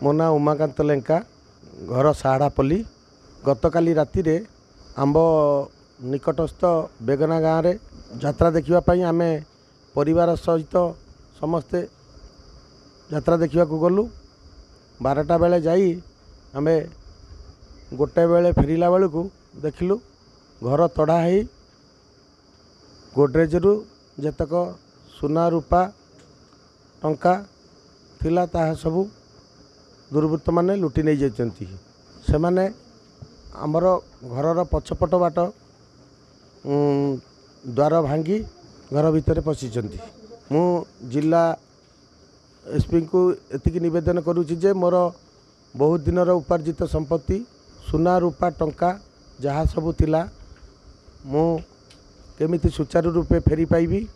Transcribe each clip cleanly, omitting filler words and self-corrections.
मो ना उमाकांत लेंका घर साहाड़ापल्ली गतकाली राति आंब निकटस्थ बेगना गाँव रे यात्रा देखापी आम परिवार सहित समस्ते यात्रा देखा गलु 12टा बेले जाई आम गोटे बेले फेरला बेलू देखिलु घर तड़ा है गोडरेज रु जेतक सुना रूपा टंका थिला ताहा सबू दुर्वृत्त माने लुटि नहीं जाइछन्ति। से माने आमर घरर पछपट बाट द्वार भांगी घर भितर पशिछन्ति। मु जिला एसपी को एतिकी निवेदन करुछि जे मोर बहुत दिनर उपार्जित संपत्ति सुना रूपा टंका जहाँ सबू थिला मु केमिति सुचारू रूपे फेरी पाइबी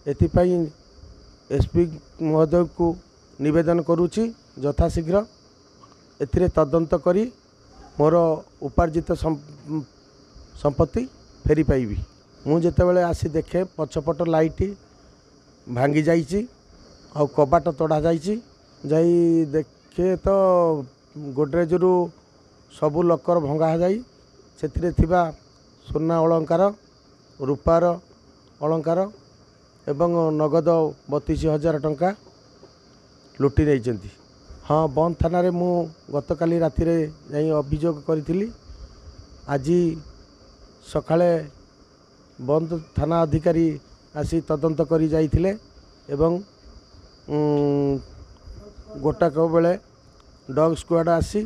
एथिपाई एसपी महोदय को निवेदन करुछि यथाशीघ्र एथिरे तदंत करी मोर उपार्जित संपत्ति फेरी पाइबी। मु जेतेबेले आसी देखे पछपट लाइट भांगी जाइछि आ कबाट तड़ा जाइछि जाई देखे तो गोडरेज रु सबू लकर भंगा जाई सेथिरे थिबा सोना अलंकार रूपार अलंकार एवं नगद 32,000 टंका लुटि नहीं। हाँ बंद थाना रे मु गतकाली राति रे जाई अभियोग करी आज सकाळे बंद थाना अधिकारी आसी तदंत करी जाइथिले एवं गोटाक बेले डॉग स्क्वाड आसी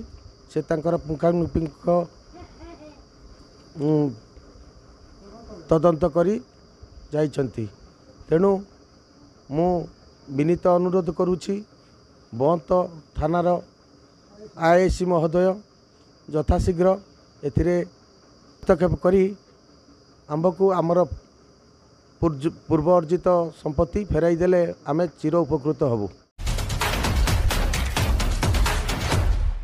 से तांकर पुंखानुपुंख तदंत करी जाइछन्ति। तेणु मु विनीत अनुरोध करुछि बंत थानार आईएससी महोदय यथाशीघ्र एथिरे हस्तक्षेप करी आंबकू आमर पूर्व अर्जित संपत्ति फेराई देले आमे चिर उपकृत हबु।